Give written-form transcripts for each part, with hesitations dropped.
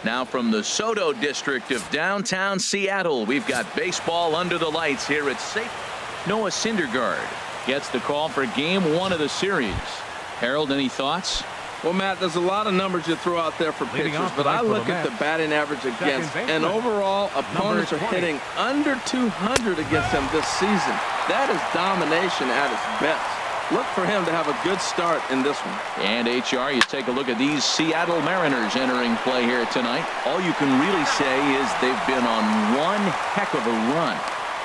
Now from the Soto district of downtown Seattle, we've got baseball under the lights here at Safe. Noah Syndergaard gets the call for game 1 of the series. Harold, any thoughts? Well, Matt, there's a lot of numbers you throw out there for pitchers, but I look at the batting average against, and overall, opponents are hitting under 200 against them this season. That is domination at its best. Look for him to have a good start in this one. And HR, you take a look at these Seattle Mariners entering play here tonight. All you can really say is they've been on one heck of a run.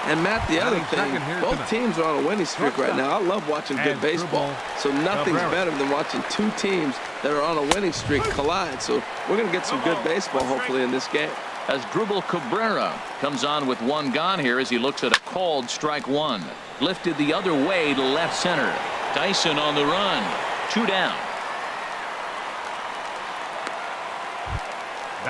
And Matt, the other thing, both teams are on a winning streak right now. I love watching good baseball. So nothing's better than watching two teams that are on a winning streak collide. So we're going to get some good baseball hopefully in this game. As Drupal Cabrera comes on with one gone here as he looks at a called strike one. Lifted the other way to left center. Dyson on the run. 2 down.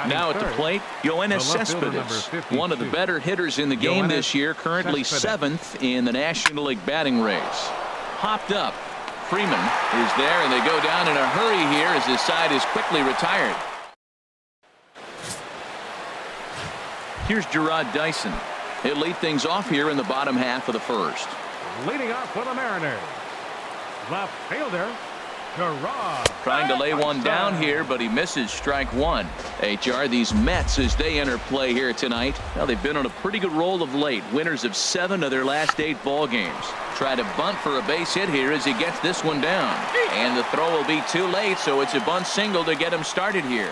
Now at the plate, Yoenis Cespedes, one of the better hitters in the game this year, currently 7th in the National League batting race. Hopped up. Freeman is there, and they go down in a hurry here as his side is quickly retired. Here's Jarrod Dyson. He'll lead things off here in the bottom half of the first. Leading off for the Mariners, left fielder Jarrod. Trying to lay one down here, but he misses strike one. HR, these Mets, as they enter play here tonight, now they've been on a pretty good roll of late. Winners of 7 of their last 8 ball games. Try to bunt for a base hit here as he gets this one down. And the throw will be too late, so it's a bunt single to get him started here.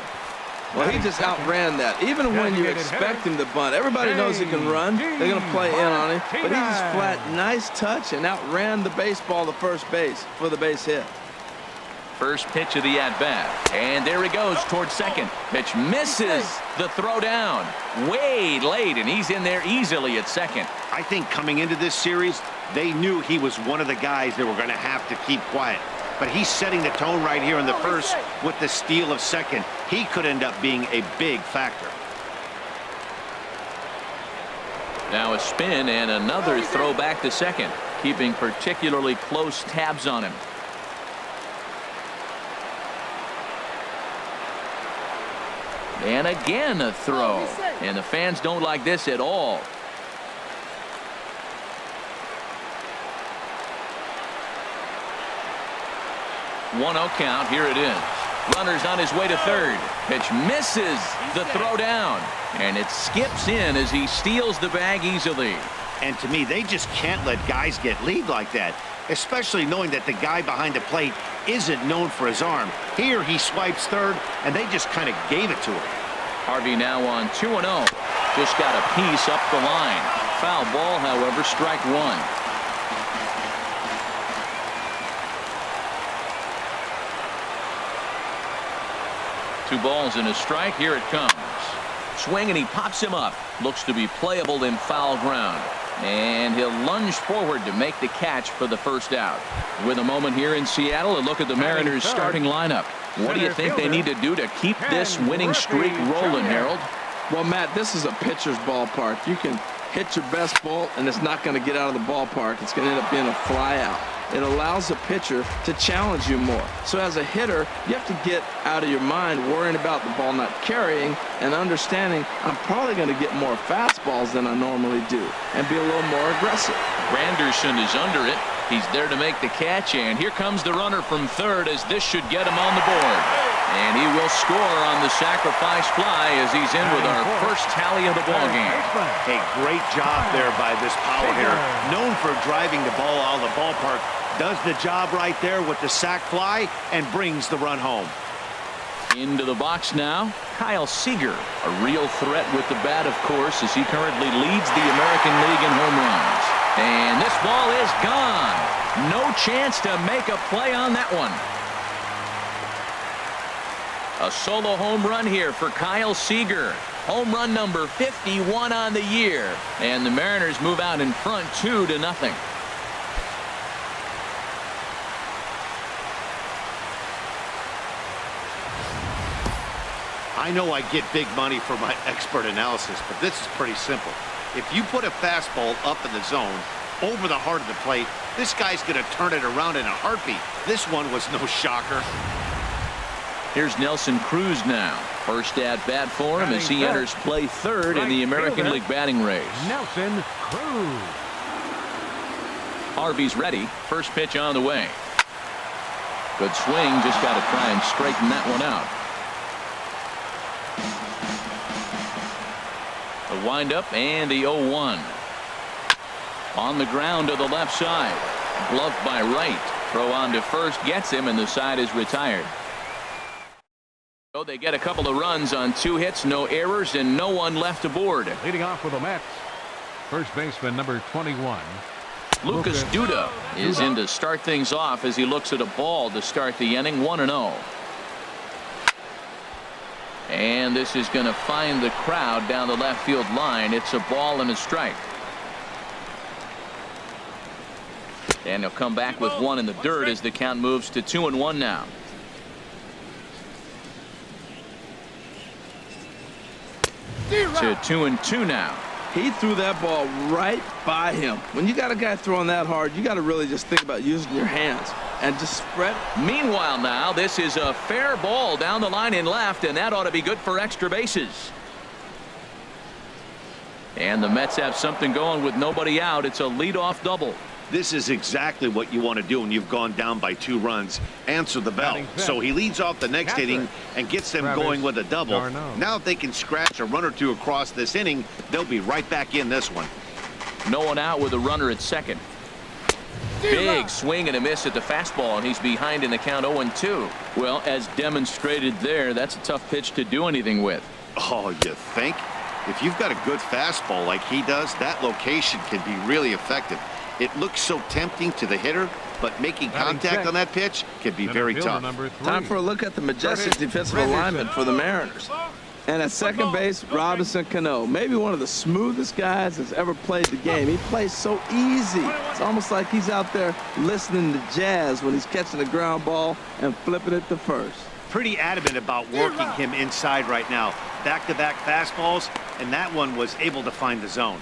Well, he just outran that. Even when you expect him to bunt, everybody knows he can run. They're going to play in on him. But he just flat, nice touch, and outran the baseball to first base for the base hit. First pitch of the at-bat. And there he goes towards second. Pitch misses the throw down. Way late, and he's in there easily at second. I think coming into this series, they knew he was one of the guys they were going to have to keep quiet. But he's setting the tone right here in the first with the steal of second. He could end up being a big factor. Now a spin and another throw back to second, keeping particularly close tabs on him. And again a throw. And the fans don't like this at all. 1-0 count. Here it is. Runner's on his way to third. Pitch misses the throw down. And it skips in as he steals the bag easily. And to me, they just can't let guys get lead like that, especially knowing that the guy behind the plate isn't known for his arm. Here he swipes third, and they just kind of gave it to him. Harvey now on 2-0. Just got a piece up the line. Foul ball, however, strike one. Two balls and a strike. Here it comes. Swing, and he pops him up. Looks to be playable in foul ground. And he'll lunge forward to make the catch for the first out. With a moment here in Seattle, a look at the Mariners' starting lineup. What do you think they need to do to keep this winning streak rolling, Harold? Well, Matt, this is a pitcher's ballpark. You can hit your best ball, and it's not going to get out of the ballpark. It's going to end up being a fly out. It allows the pitcher to challenge you more. So as a hitter, you have to get out of your mind worrying about the ball not carrying and understanding I'm probably going to get more fastballs than I normally do and be a little more aggressive. Granderson is under it. He's there to make the catch, and here comes the runner from third as this should get him on the board. And he will score on the sacrifice fly as he's in with our first tally of the ball game. A great job there by this power hitter. Known for driving the ball out of the ballpark. Does the job right there with the sac fly and brings the run home. Into the box now, Kyle Seager. A real threat with the bat, of course, as he currently leads the American League in home runs. And this ball is gone. No chance to make a play on that one. A solo home run here for Kyle Seager. Home run number 51 on the year. And the Mariners move out in front 2-0. I know I get big money for my expert analysis, but this is pretty simple. If you put a fastball up in the zone, over the heart of the plate, this guy's going to turn it around in a heartbeat. This one was no shocker. Here's Nelson Cruz now. First at bat for him as he enters play third in the American League batting race. Nelson Cruz. Harvey's ready. First pitch on the way. Good swing. Just got to try and straighten that one out. The windup and the 0-1. On the ground to the left side. Gloved by right. Throw on to first gets him, and the side is retired. So they get a couple of runs on 2 hits, no errors, and no one left aboard. Leading off for the Mets, first baseman number 21. Lucas Duda is in to start things off as he looks at a ball to start the inning. 1-0. And this is going to find the crowd down the left field line. It's a ball and a strike. And he'll come back with one in the dirt as the count moves to 2-1 now. To 2-2 now. He threw that ball right by him. When you got a guy throwing that hard, you got to really just think about using your hands and just spread. Meanwhile now, this is a fair ball down the line in left, and that ought to be good for extra bases. And the Mets have something going with nobody out. It's a leadoff double. This is exactly what you want to do when you've gone down by 2 runs. Answer the bell. So he leads off the next inning and gets them going with a double. Now if they can scratch a run or 2 across this inning, they'll be right back in this one. No one out with a runner at second. Big swing and a miss at the fastball, and he's behind in the count 0-2. Well, as demonstrated there, that's a tough pitch to do anything with. Oh, you think? If you've got a good fastball like he does, that location can be really effective. It looks so tempting to the hitter, but making contact on that pitch can be very tough. Time for a look at the majestic defensive alignment for the Mariners. And at second base, Robinson Cano, maybe one of the smoothest guys that's ever played the game. He plays so easy. It's almost like he's out there listening to jazz when he's catching a ground ball and flipping it to first. Pretty adamant about working him inside right now. Back-to-back fastballs, and that one was able to find the zone.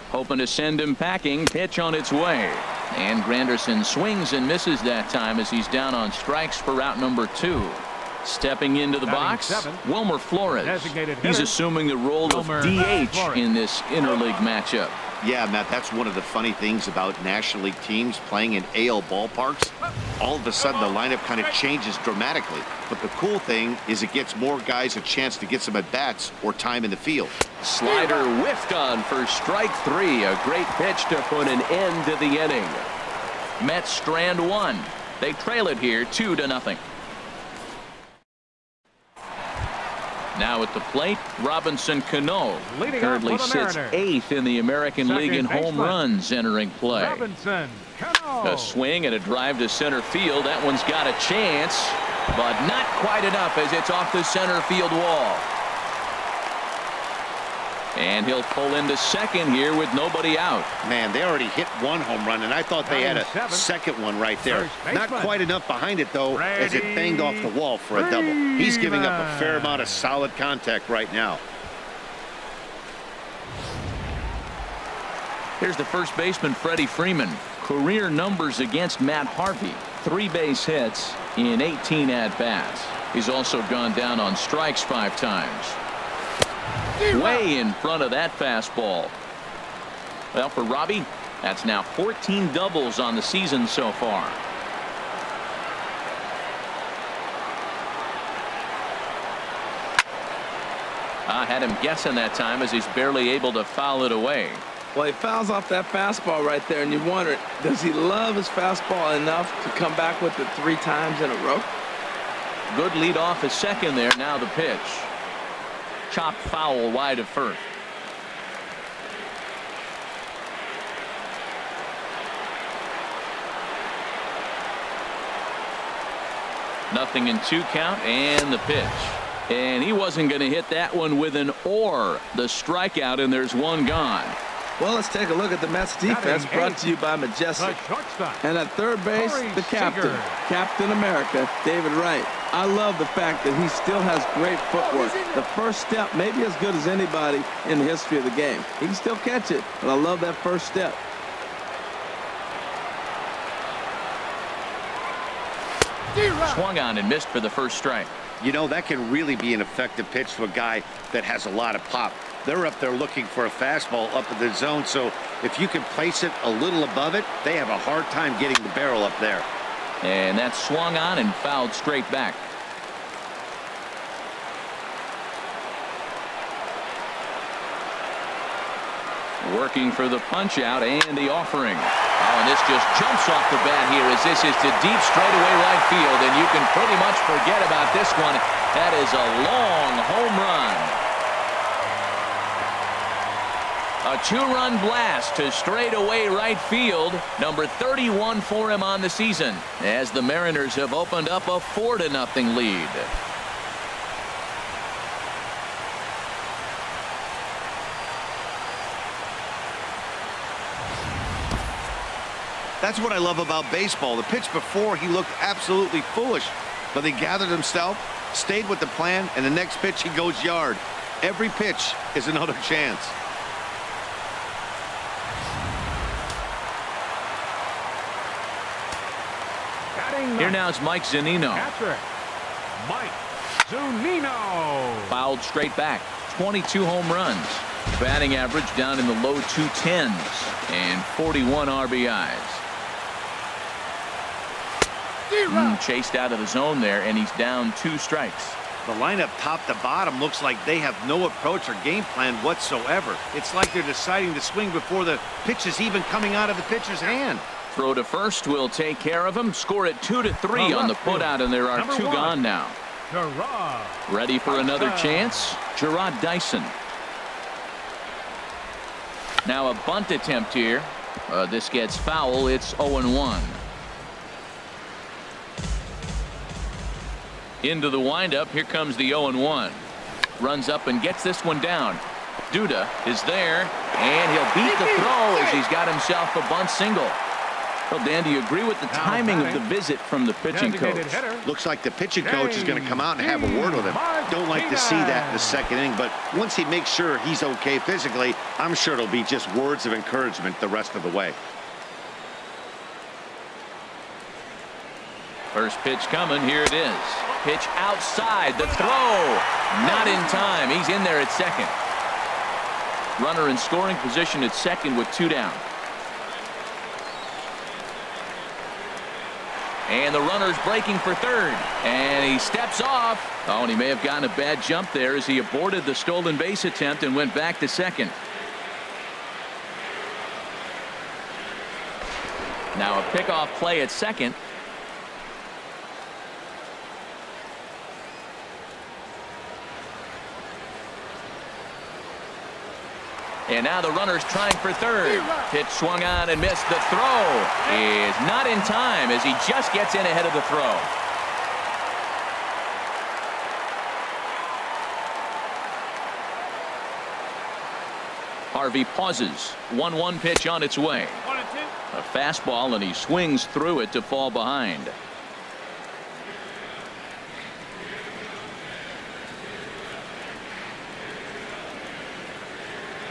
Hoping to send him packing. Pitch on its way. And Granderson swings and misses that time as he's down on strikes for out number 2. Stepping into the box, Wilmer Flores. He's assuming the role of DH in this interleague matchup. Yeah, Matt, that's one of the funny things about National League teams playing in AL ballparks. All of a sudden, the lineup kind of changes dramatically. But the cool thing is it gets more guys a chance to get some at-bats or time in the field. Slider whiffed on for strike 3. A great pitch to put an end to the inning. Mets strand 1. They trail it here 2-0. Now at the plate, Robinson Cano currently sits 8th in the American League in home runs entering play. A swing and a drive to center field. That one's got a chance, but not quite enough as it's off the center field wall. And he'll pull into second here with nobody out. Man, they already hit 1 home run, and I thought they had a second one right there. Not quite enough behind it, though, as it banged off the wall for a double. He's giving up a fair amount of solid contact right now. Here's the first baseman, Freddie Freeman. Career numbers against Matt Harvey. 3 base hits in 18 at-bats. He's also gone down on strikes 5 times. Way in front of that fastball. Well, for Robbie, that's now 14 doubles on the season so far. I had him guessing that time as he's barely able to foul it away. Well, he fouls off that fastball right there, and you wonder, does he love his fastball enough to come back with it 3 times in a row? Good lead off at second there. Now the pitch. Chopped foul wide of first. Nothing in 2 count, and the pitch. And he wasn't going to hit that one with an or. The strikeout, and there's 1 gone. Well, let's take a look at the Mets defense, brought to you by Majestic. And at third base, the captain, Captain America, David Wright. I love the fact that he still has great footwork. The first step may be as good as anybody in the history of the game. He can still catch it, but I love that first step. Swung on and missed for the first strike. You know, that can really be an effective pitch to a guy that has a lot of pop. They're up there looking for a fastball up in the zone, so if you can place it a little above it, they have a hard time getting the barrel up there. And that's swung on and fouled straight back. Working for the punch out and the offering. Oh, and this just jumps off the bat here as this is to deep straightaway right field, and you can pretty much forget about this one. That is a long home run. A two-run blast to straightaway right field. Number 31 for him on the season, as the Mariners have opened up a 4-0 lead. That's what I love about baseball. The pitch before, he looked absolutely foolish, but he gathered himself, stayed with the plan, and the next pitch he goes yard. Every pitch is another chance. Here now is Mike Zunino. Patrick. Mike Zunino. Fouled straight back. 22 home runs. Batting average down in the low 210s and 41 RBIs. Chased out of the zone there, and he's down 2 strikes. The lineup top to bottom looks like they have no approach or game plan whatsoever. It's like they're deciding to swing before the pitch is even coming out of the pitcher's hand. Throw to first will take care of him. Score it 2-3 on the putout, and there are 2 gone now. Jarrod. Ready for another chance? Jarrod Dyson. Now a bunt attempt here. This gets foul. It's 0-1. Into the windup. Here comes the 0-1. Runs up and gets this one down. Duda is there, and he'll beat the throw as he's got himself a bunt single. Well, Dan, do you agree with the timing of the visit from the pitching coach? Looks like the pitching coach is going to come out and have a word with him. Don't like to see that in the second inning, but once he makes sure he's okay physically, I'm sure it'll be just words of encouragement the rest of the way. First pitch coming. Here it is. Pitch outside. The throw. Not in time. He's in there at second. Runner in scoring position at second with 2 down. And the runner's breaking for third. And he steps off. Oh, and he may have gotten a bad jump there as he aborted the stolen base attempt and went back to second. Now a pickoff play at second. And now the runner's trying for third. Pitch swung on and missed. The throw is not in time as he just gets in ahead of the throw. Harvey pauses. 1-1 pitch on its way. A fastball, and he swings through it to fall behind.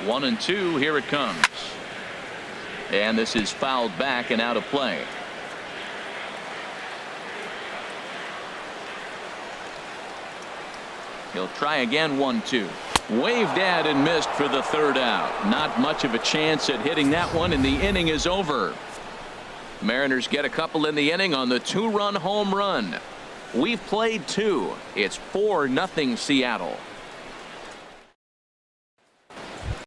One and two. Here it comes. And this is fouled back and out of play. He'll try again. 1-2. Waved at and missed for the third out. Not much of a chance at hitting that one, and the inning is over. Mariners get a couple in the inning on the 2-run home run. We've played 2. It's 4-0 Seattle.